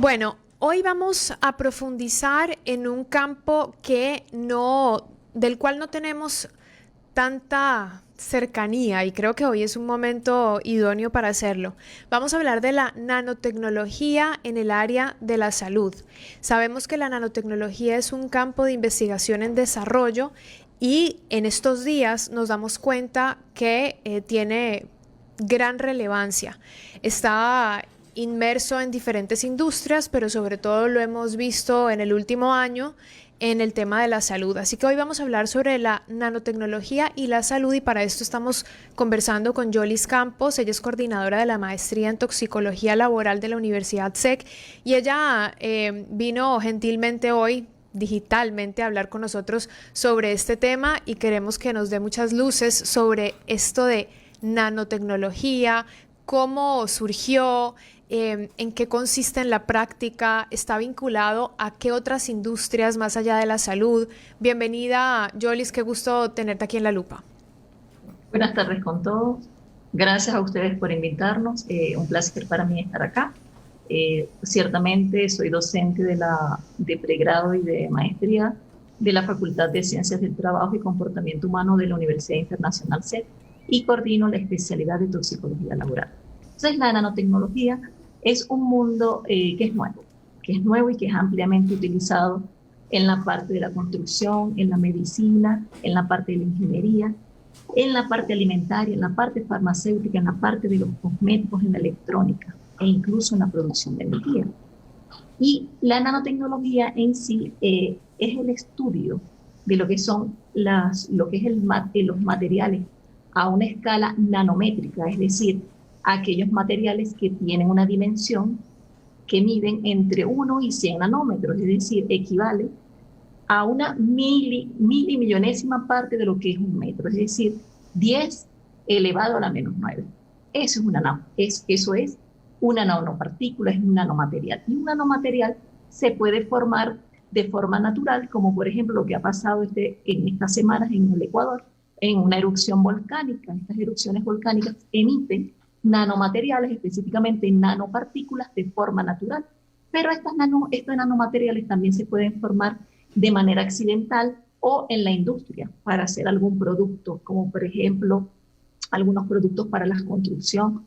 Bueno, hoy vamos a profundizar en un campo del cual no tenemos tanta cercanía y creo que hoy es un momento idóneo para hacerlo. Vamos a hablar de la nanotecnología en el área de la salud. Sabemos que la nanotecnología es un campo de investigación en desarrollo y en estos días nos damos cuenta que tiene gran relevancia. Está inmerso en diferentes industrias, pero sobre todo lo hemos visto en el último año en el tema de la salud. Así que hoy vamos a hablar sobre la nanotecnología y la salud y para esto estamos conversando con Yolis Campos. Ella es coordinadora de la maestría en toxicología laboral de la Universidad SEC y ella vino gentilmente hoy digitalmente a hablar con nosotros sobre este tema y queremos que nos dé muchas luces sobre esto de nanotecnología, cómo surgió, en qué consiste en la práctica, está vinculado a qué otras industrias más allá de la salud. Bienvenida, Yolis, qué gusto tenerte aquí en La Lupa. Buenas tardes con todos. Gracias a ustedes por invitarnos. Un placer para mí estar acá. Ciertamente soy docente de pregrado y de maestría de la Facultad de Ciencias del Trabajo y Comportamiento Humano de la Universidad Internacional SET y coordino la especialidad de toxicología laboral. Entonces, la nanotecnología es un mundo que es nuevo y que es ampliamente utilizado en la parte de la construcción, en la medicina, en la parte de la ingeniería, en la parte alimentaria, en la parte farmacéutica, en la parte de los cosméticos, en la electrónica e incluso en la producción de energía. Y la nanotecnología en sí es el estudio de lo que son los materiales a una escala nanométrica, es decir, aquellos materiales que tienen una dimensión que miden entre 1 y 100 nanómetros, es decir, equivale a una milimillonésima parte de lo que es un metro, es decir, 10 elevado a la menos 9. Eso es una nanopartícula, es un nanomaterial. Y un nanomaterial se puede formar de forma natural, como por ejemplo lo que ha pasado en estas semanas en el Ecuador, en una erupción volcánica. Estas erupciones volcánicas emiten nanomateriales, específicamente nanopartículas de forma natural. Pero estos nanomateriales también se pueden formar de manera accidental o en la industria para hacer algún producto, como por ejemplo algunos productos para la construcción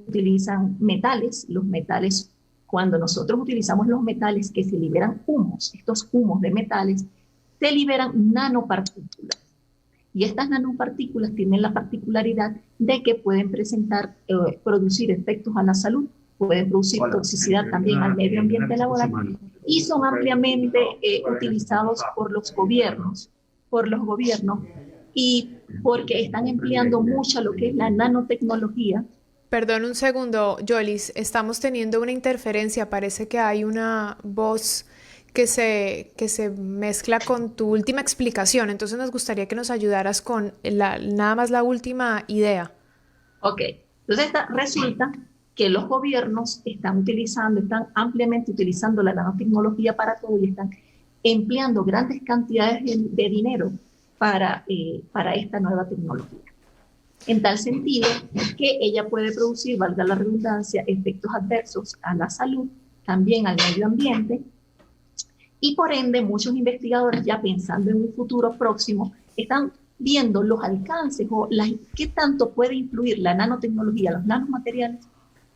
utilizan metales. Los metales, cuando nosotros utilizamos los metales que se liberan humos, estos humos de metales, se liberan nanopartículas. Y estas nanopartículas tienen la particularidad de que pueden producir efectos a la salud, pueden producir toxicidad también al medio ambiente laboral y son ampliamente utilizados por los gobiernos y porque están empleando mucho lo que es la nanotecnología. Perdón un segundo, Yolis, estamos teniendo una interferencia, parece que hay una voz que se mezcla con tu última explicación, entonces nos gustaría que nos ayudaras con nada más la última idea. Ok, entonces resulta que los gobiernos están ampliamente utilizando la nanotecnología para todo y están empleando grandes cantidades de dinero para esta nueva tecnología. En tal sentido que ella puede producir, valga la redundancia, efectos adversos a la salud, también al medio ambiente, y por ende muchos investigadores ya pensando en un futuro próximo están viendo los alcances o qué tanto puede influir la nanotecnología, los nanomateriales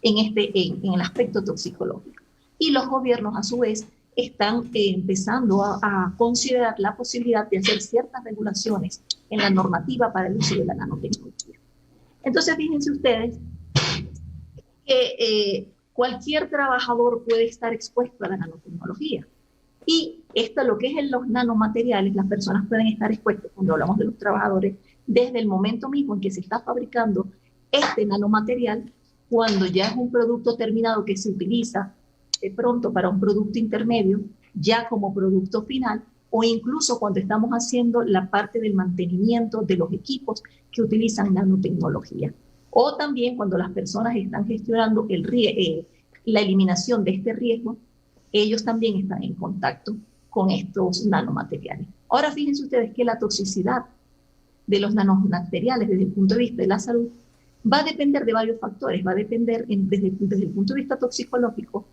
en el aspecto toxicológico. Y los gobiernos a su vez están empezando a considerar la posibilidad de hacer ciertas regulaciones en la normativa para el uso de la nanotecnología. Entonces, fíjense ustedes que cualquier trabajador puede estar expuesto a la nanotecnología. Y lo que es en los nanomateriales, las personas pueden estar expuestas, cuando hablamos de los trabajadores, desde el momento mismo en que se está fabricando este nanomaterial, cuando ya es un producto terminado que se utiliza de pronto para un producto intermedio, ya como producto final, o incluso cuando estamos haciendo la parte del mantenimiento de los equipos que utilizan nanotecnología. O también cuando las personas están gestionando la eliminación de este riesgo, ellos también están en contacto con estos nanomateriales. Ahora fíjense ustedes que la toxicidad de los nanomateriales desde el punto de vista de la salud va a depender de varios factores, va a depender desde el punto de vista toxicológico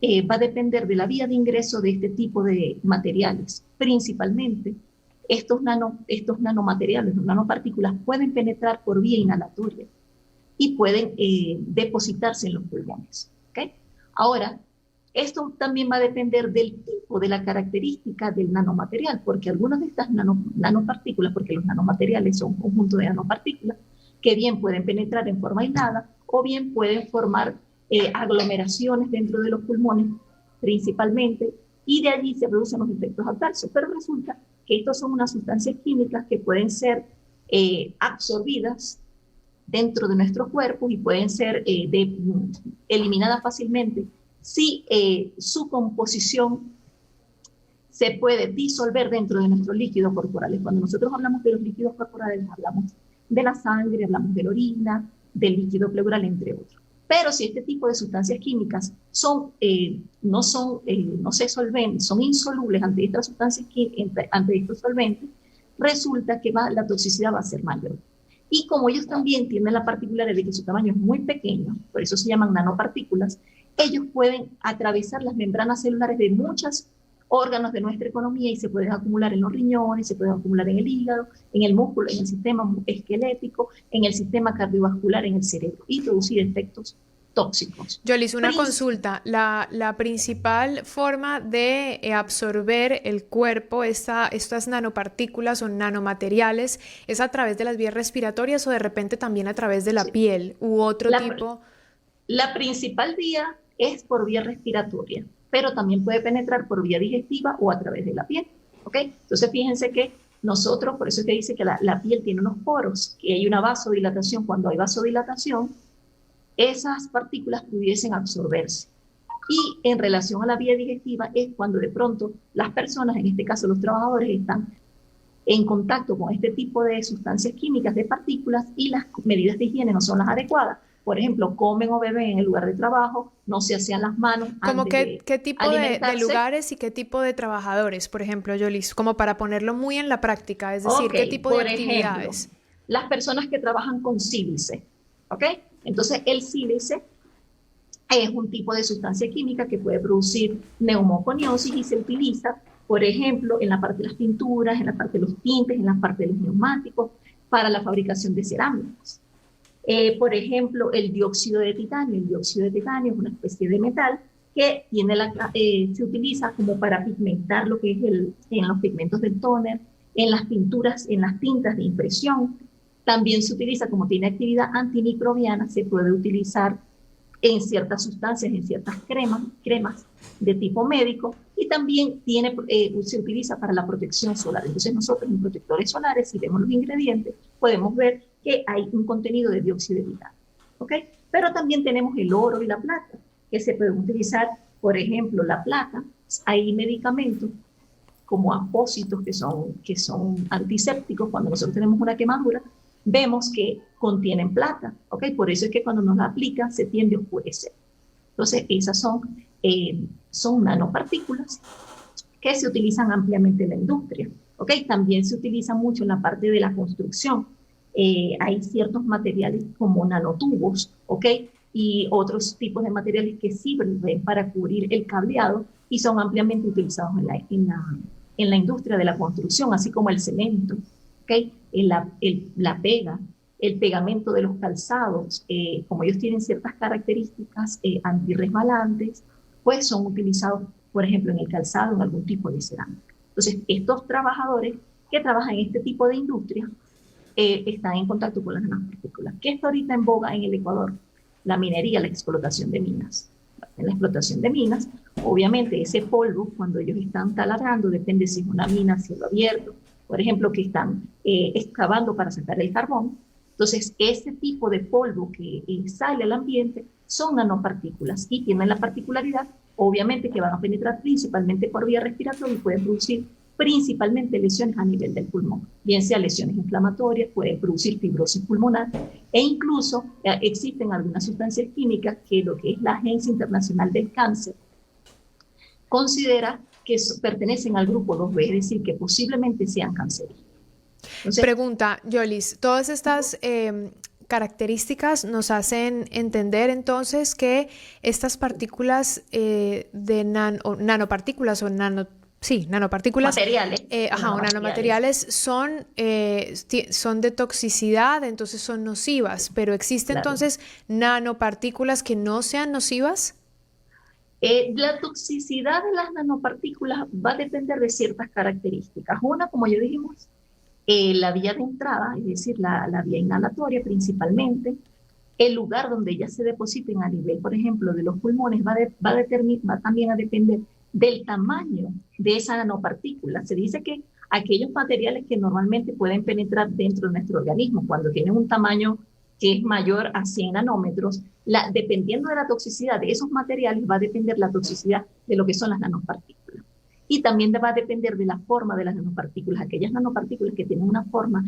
va a depender de la vía de ingreso de este tipo de materiales. Principalmente, estos nanomateriales, las nanopartículas, pueden penetrar por vía inhalatoria y pueden depositarse en los pulmones. ¿Okay? Ahora, esto también va a depender del tipo, de la característica del nanomaterial, porque algunas de estas nanopartículas, porque los nanomateriales son un conjunto de nanopartículas, que bien pueden penetrar en forma aislada o bien pueden formar aglomeraciones dentro de los pulmones principalmente, y de allí se producen los efectos adversos. Pero resulta que estos son unas sustancias químicas que pueden ser absorbidas dentro de nuestro cuerpo y pueden ser eliminadas fácilmente si su composición se puede disolver dentro de nuestros líquidos corporales. Cuando nosotros hablamos de los líquidos corporales, hablamos de la sangre, hablamos de la orina, del líquido pleural, entre otros. Pero si este tipo de sustancias químicas no se solventen, son insolubles ante estas sustancias ante estos solventes, resulta que la toxicidad va a ser mayor. Y como ellos también tienen la particularidad de que su tamaño es muy pequeño, por eso se llaman nanopartículas, ellos pueden atravesar las membranas celulares de muchos órganos de nuestra economía y se pueden acumular en los riñones, se pueden acumular en el hígado, en el músculo, en el sistema esquelético, en el sistema cardiovascular, en el cerebro, y producir efectos tóxicos. Yolis, una consulta. La principal forma de absorber el cuerpo estas nanopartículas o nanomateriales es a través de las vías respiratorias o de repente también a través de la piel u otro tipo. La principal vía es por vía respiratoria, pero también puede penetrar por vía digestiva o a través de la piel. ¿Ok? Entonces fíjense que nosotros, por eso es que dice que la piel tiene unos poros, que hay una vasodilatación. Cuando hay vasodilatación, esas partículas pudiesen absorberse. Y en relación a la vía digestiva es cuando de pronto las personas, en este caso los trabajadores, están en contacto con este tipo de sustancias químicas, de partículas, y las medidas de higiene no son las adecuadas. Por ejemplo, comen o beben en el lugar de trabajo, no se asean las manos ¿Cómo qué tipo de lugares y qué tipo de trabajadores, por ejemplo, Yolis? Como para ponerlo muy en la práctica, es decir, ¿qué tipo de actividades? Ejemplo, las personas que trabajan con sílice, ¿ok? Entonces, el sílice es un tipo de sustancia química que puede producir neumoconiosis y se utiliza, por ejemplo, en la parte de las pinturas, en la parte de los tintes, en la parte de los neumáticos, para la fabricación de cerámicas. Por ejemplo, el dióxido de titanio. El dióxido de titanio es una especie de metal que se utiliza como para pigmentar lo que es en los pigmentos del tóner, en las pinturas, en las tintas de impresión. También se utiliza, como tiene actividad antimicrobiana, se puede utilizar en ciertas sustancias, en ciertas cremas de tipo médico, y también se utiliza para la protección solar. Entonces nosotros en protectores solares, si vemos los ingredientes, podemos ver que hay un contenido de dióxido de titanio. ¿Okay? Pero también tenemos el oro y la plata, que se pueden utilizar, por ejemplo, la plata. Hay medicamentos como apósitos que son antisépticos. Cuando nosotros tenemos una quemadura, vemos que contienen plata, ¿ok? Por eso es que cuando nos la aplican se tiende a oscurecer. Entonces, esas son nanopartículas que se utilizan ampliamente en la industria, ¿ok? También se utiliza mucho en la parte de la construcción. Hay ciertos materiales como nanotubos, ¿ok? Y otros tipos de materiales que sirven para cubrir el cableado y son ampliamente utilizados en la industria de la construcción, así como el cemento, ¿ok? La pega, el pegamento de los calzados, como ellos tienen ciertas características antirresbalantes, pues son utilizados, por ejemplo, en el calzado, en algún tipo de cerámica. Entonces, estos trabajadores que trabajan en este tipo de industria están en contacto con las nanopartículas. ¿Qué está ahorita en boga en el Ecuador? La minería, la explotación de minas. En la explotación de minas, obviamente ese polvo, cuando ellos están taladrando, depende si es una mina a cielo abierto, por ejemplo, que están excavando para sacar el carbón. Entonces, ese tipo de polvo que sale al ambiente son nanopartículas y tienen la particularidad, obviamente, que van a penetrar principalmente por vía respiratoria y pueden producir principalmente lesiones a nivel del pulmón, bien sea lesiones inflamatorias, pueden producir fibrosis pulmonar e incluso existen algunas sustancias químicas que lo que es la Agencia Internacional del Cáncer considera que pertenecen al grupo 2B, es decir, que posiblemente sean cancerígenas. Entonces, Pregunta, Yolis, todas estas características nos hacen entender entonces que estas partículas o nanopartículas o sí, nanopartículas, materiales o ajá, o nanomateriales. nanomateriales son de toxicidad, entonces son nocivas, pero ¿existen Claro. entonces nanopartículas que no sean nocivas? La toxicidad de las nanopartículas va a depender de ciertas características. Una, como ya dijimos, la vía de entrada, es decir, la vía inhalatoria principalmente, el lugar donde ellas se depositen a nivel, por ejemplo, de los pulmones, va también a depender del tamaño de esa nanopartícula. Se dice que aquellos materiales que normalmente pueden penetrar dentro de nuestro organismo, cuando tienen un tamaño que es mayor a 100 nanómetros, dependiendo de la toxicidad de esos materiales, va a depender la toxicidad de lo que son las nanopartículas. Y también va a depender de la forma de las nanopartículas. Aquellas nanopartículas que tienen una forma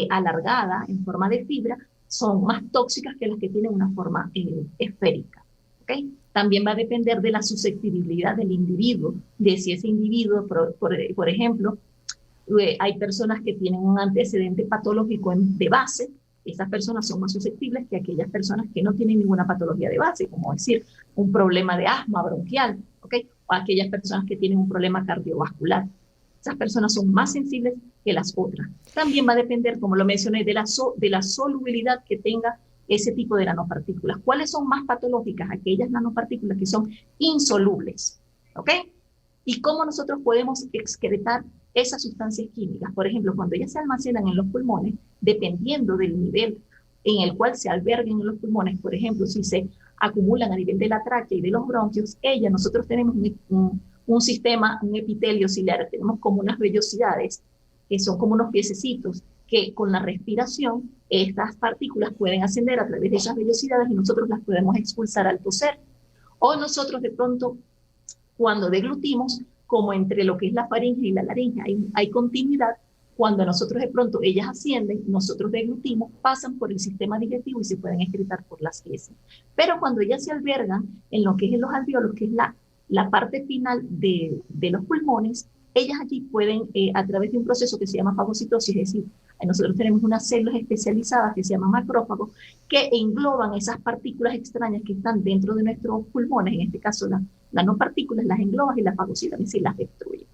alargada, en forma de fibra, son más tóxicas que las que tienen una forma esférica. ¿Okay? También va a depender de la susceptibilidad del individuo, de si ese individuo, por ejemplo, hay personas que tienen un antecedente patológico de base, esas personas son más susceptibles que aquellas personas que no tienen ninguna patología de base, como decir, un problema de asma bronquial, ¿okay? O aquellas personas que tienen un problema cardiovascular. Esas personas son más sensibles que las otras. También va a depender, como lo mencioné, de la solubilidad que tenga ese tipo de nanopartículas. ¿Cuáles son más patológicas? Aquellas nanopartículas que son insolubles, ¿ok? Y cómo nosotros podemos excretar esas sustancias químicas. Por ejemplo, cuando ellas se almacenan en los pulmones, dependiendo del nivel en el cual se alberguen en los pulmones, por ejemplo, si se acumulan a nivel de la tráquea y de los bronquios, nosotros tenemos un sistema, un epitelio ciliar, tenemos como unas vellosidades, que son como unos piececitos, que con la respiración, estas partículas pueden ascender a través de esas vellosidades y nosotros las podemos expulsar al toser. O nosotros de pronto, cuando deglutimos, como entre lo que es la faringe y la laringe, hay continuidad. Cuando nosotros de pronto ellas ascienden, nosotros deglutimos, pasan por el sistema digestivo y se pueden excretar por las heces. Pero cuando ellas se albergan en lo que es en los alveolos, que es la parte final de los pulmones, ellas allí pueden, a través de un proceso que se llama fagocitosis, es decir, nosotros tenemos unas células especializadas que se llaman macrófagos, que engloban esas partículas extrañas que están dentro de nuestros pulmones, en este caso las nanopartículas, las engloban y las fagocitan, es decir, las destruyen.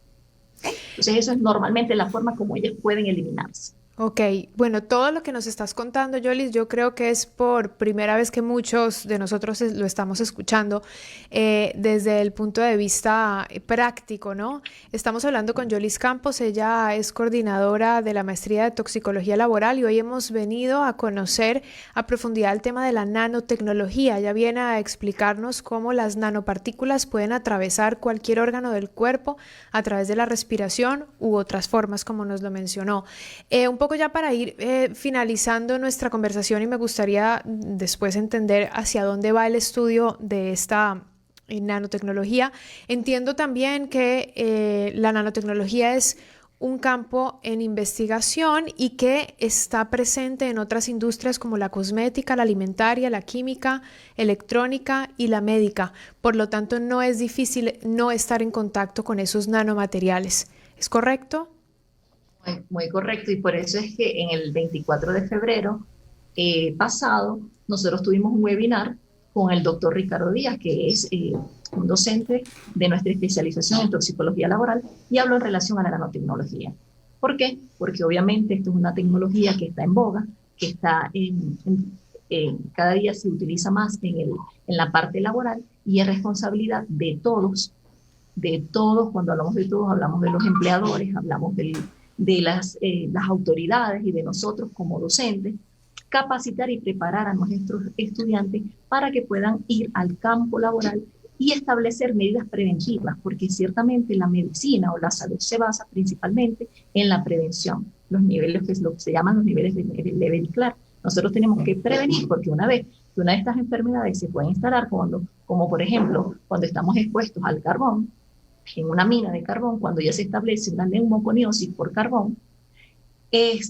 Entonces, eso es normalmente la forma como ellas pueden eliminarse. Ok, bueno, todo lo que nos estás contando, Yolis, yo creo que es por primera vez que muchos de nosotros lo estamos escuchando desde el punto de vista práctico, ¿no? Estamos hablando con Yolis Campos, ella es coordinadora de la maestría de toxicología laboral y hoy hemos venido a conocer a profundidad el tema de la nanotecnología. Ella viene a explicarnos cómo las nanopartículas pueden atravesar cualquier órgano del cuerpo a través de la respiración u otras formas, como nos lo mencionó. Un poco ya para ir finalizando nuestra conversación y me gustaría después entender hacia dónde va el estudio de esta nanotecnología. Entiendo también que la nanotecnología es un campo en investigación y que está presente en otras industrias como la cosmética, la alimentaria, la química, electrónica y la médica. Por lo tanto, no es difícil no estar en contacto con esos nanomateriales. ¿Es correcto? Muy correcto, y por eso es que en el 24 de febrero pasado, nosotros tuvimos un webinar con el doctor Ricardo Díaz, que es un docente de nuestra especialización en toxicología laboral, y habló en relación a la nanotecnología. ¿Por qué? Porque obviamente esto es una tecnología que está en boga, que está cada día se utiliza más en la parte laboral, y es responsabilidad de todos, cuando hablamos de todos, hablamos de los empleadores, hablamos de las autoridades y de nosotros como docentes, capacitar y preparar a nuestros estudiantes para que puedan ir al campo laboral y establecer medidas preventivas, porque ciertamente la medicina o la salud se basa principalmente en la prevención, los niveles que es lo que se llaman los niveles de level claro. Nosotros tenemos que prevenir, porque una vez que una de estas enfermedades se puede instalar, como por ejemplo cuando estamos expuestos al carbón, en una mina de carbón, cuando ya se establece una neumoconiosis por carbón,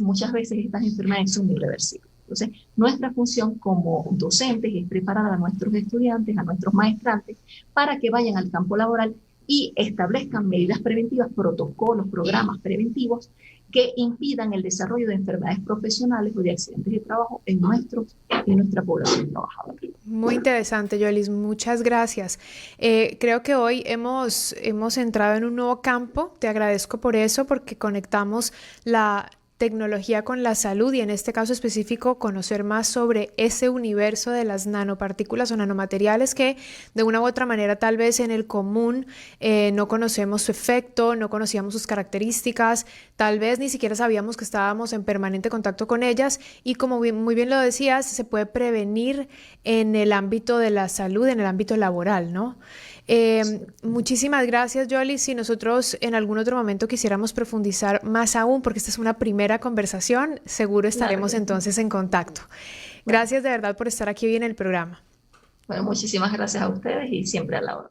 muchas veces estas enfermedades son irreversibles. Entonces, nuestra función como docentes es preparar a nuestros estudiantes, a nuestros maestrantes, para que vayan al campo laboral y establezcan medidas preventivas, protocolos, programas preventivos que impidan el desarrollo de enfermedades profesionales o de accidentes de trabajo en nuestra población trabajadora. Muy interesante, Yolis. Muchas gracias. Creo que hoy hemos entrado en un nuevo campo. Te agradezco por eso, porque conectamos la tecnología con la salud y en este caso específico conocer más sobre ese universo de las nanopartículas o nanomateriales que de una u otra manera tal vez en el común no conocemos su efecto, no conocíamos sus características, tal vez ni siquiera sabíamos que estábamos en permanente contacto con ellas y como muy bien lo decías, se puede prevenir en el ámbito de la salud, en el ámbito laboral, ¿no? Muchísimas gracias, Yoli. Si nosotros en algún otro momento quisiéramos profundizar más aún, porque esta es una primera conversación, seguro Claro estaremos que sí. entonces en contacto. Bueno, Gracias de verdad por estar aquí hoy en el programa. bueno, muchísimas gracias a ustedes y siempre a la hora.